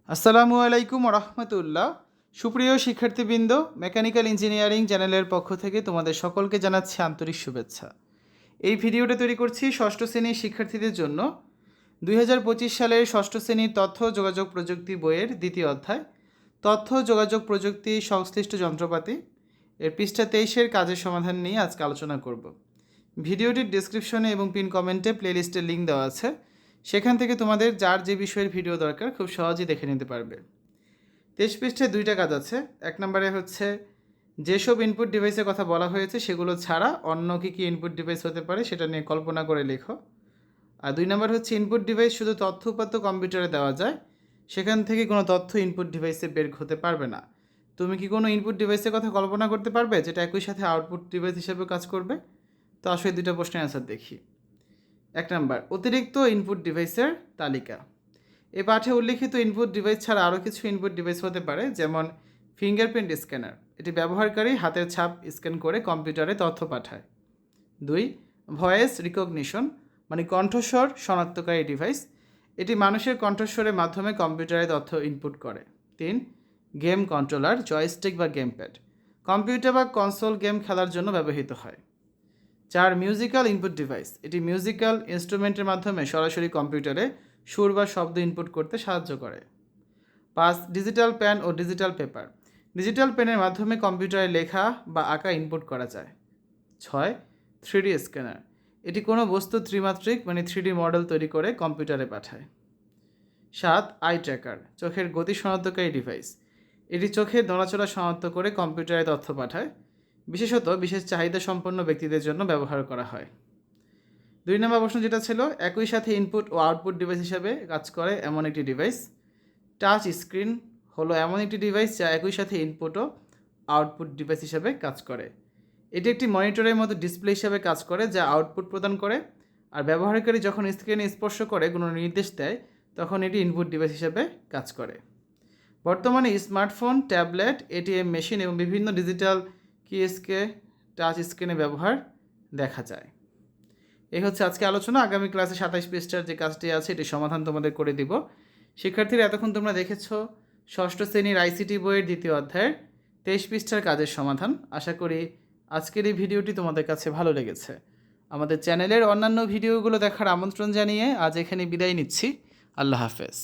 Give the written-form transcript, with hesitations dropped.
আসসালামু আলাইকুম রহমতুল্লাহ। সুপ্রিয় শিক্ষার্থীবৃন্দ, মেকানিক্যাল ইঞ্জিনিয়ারিং চ্যানেলের পক্ষ থেকে তোমাদের সকলকে জানাচ্ছি আন্তরিক শুভেচ্ছা। এই ভিডিওটা তৈরি করছি ষষ্ঠ শ্রেণীর শিক্ষার্থীদের জন্য। 2025 সালের ষষ্ঠ শ্রেণীর তথ্য যোগাযোগ প্রযুক্তি বইয়ের দ্বিতীয় অধ্যায় তথ্য যোগাযোগ প্রযুক্তি সংশ্লিষ্ট যন্ত্রপাতি এর পৃষ্ঠা 23-এর কাজের সমাধান নিয়ে আজকে আলোচনা করব। ভিডিওটির ডেসক্রিপশনে এবং পিন কমেন্টে প্লেলিস্টের লিঙ্ক দেওয়া আছে, সেখান থেকে তোমাদের যার যে বিষয়ের ভিডিও দরকার খুব সহজেই দেখে নিতে পারবে। 23 পৃষ্ঠায় দুইটা কাজ আছে। এক নম্বরে হচ্ছে যেসব ইনপুট ডিভাইসের কথা বলা হয়েছে সেগুলো ছাড়া অন্য কী কী ইনপুট ডিভাইস হতে পারে সেটা নিয়ে কল্পনা করে লেখো। আর 2 নম্বর হচ্ছে ইনপুট ডিভাইস শুধু তথ্য উপাত্ত কম্পিউটারে দেওয়া যায়, সেখান থেকে কোনো তথ্য ইনপুট ডিভাইসে বের হতে পারবে না। তুমি কি কোনো ইনপুট ডিভাইসের কথা কল্পনা করতে পারবে যেটা একই সাথে আউটপুট ডিভাইস হিসেবে কাজ করবে? তো আসলে দুটো প্রশ্নের অ্যান্সার দেখি। 1 নাম্বার, অতিরিক্ত ইনপুট ডিভাইসের তালিকা। এই পাঠে উল্লিখিত ইনপুট ডিভাইস ছাড়া আরও কিছু ইনপুট ডিভাইস হতে পারে, যেমন ফিঙ্গারপ্রিন্ট স্ক্যানার। এটি ব্যবহারকারী হাতের ছাপ স্ক্যান করে কম্পিউটারে তথ্য পাঠায়। 2, ভয়েস রিকগনিশন মানে কণ্ঠস্বর শনাক্তকারী ডিভাইস। এটি মানুষের কণ্ঠস্বরের মাধ্যমে কম্পিউটারে তথ্য ইনপুট করে। 3, গেম কন্ট্রোলার, জয়স্টিক বা গেমপ্যাড। কম্পিউটার বা কনসোল গেম খেলার জন্য ব্যবহৃত হয়। 4, মিউজিক্যাল ইনপুট ডিভাইস। এটি মিউজিক্যাল ইনস্ট্রুমেন্টের মাধ্যমে সরাসরি কম্পিউটারে সুর বা শব্দ ইনপুট করতে সাহায্য করে। 5, ডিজিটাল পেন ও ডিজিটাল পেপার। ডিজিটাল পেনের মাধ্যমে কম্পিউটারে লেখা বা আঁকা ইনপুট করা যায়। 6, 3D স্ক্যানার। এটি কোনো বস্তু ত্রিমাত্রিক মানে 3D মডেল তৈরি করে কম্পিউটারে পাঠায়। 7, আই ট্র্যাকার, চোখের গতি শনাক্তকারী ডিভাইস। এটি চোখের নড়াচড়া শনাক্ত করে কম্পিউটারে তথ্য পাঠায়। বিশেষত বিশেষ চাহিদা সম্পন্ন ব্যক্তিদের জন্য ব্যবহার করা হয়। 2 নম্বর প্রশ্ন যেটা ছিল, একই সাথে ইনপুট ও আউটপুট ডিভাইস হিসাবে কাজ করে এমন একটি ডিভাইস। টাচ স্ক্রিন হলো এমন একটি ডিভাইস যা একই সাথে ইনপুট ও আউটপুট ডিভাইস হিসাবে কাজ করে। এটি একটি মনিটরের মতো ডিসপ্লে হিসাবে কাজ করে যা আউটপুট প্রদান করে, আর ব্যবহারকারী যখন স্ক্রিনে স্পর্শ করে কোনো নির্দেশ দেয় তখন এটি ইনপুট ডিভাইস হিসাবে কাজ করে। বর্তমানে স্মার্টফোন, ট্যাবলেট, এটিএম মেশিন এবং বিভিন্ন ডিজিটাল কিওস্কে টাচ স্ক্রিনে ব্যবহার দেখা যায়। এই হচ্ছে আজকে আলোচনা। আগামী ক্লাসে 27 পৃষ্ঠার যে কাজটি আছে এটি সমাধান তোমাদের করে দিব। শিক্ষার্থীরা, এতক্ষণ তোমরা দেখেছো ষষ্ঠ শ্রেণীর আইসিটি বইয়ের দ্বিতীয় অধ্যায়ের 23 পৃষ্ঠার কাজের সমাধান। আশা করি আজকের এই ভিডিওটি তোমাদের কাছে ভালো লেগেছে। আমাদের চ্যানেলের অন্যান্য ভিডিওগুলো দেখার আমন্ত্রণ জানিয়ে আজ এখানে বিদায় নিচ্ছি। আল্লাহ হাফেজ।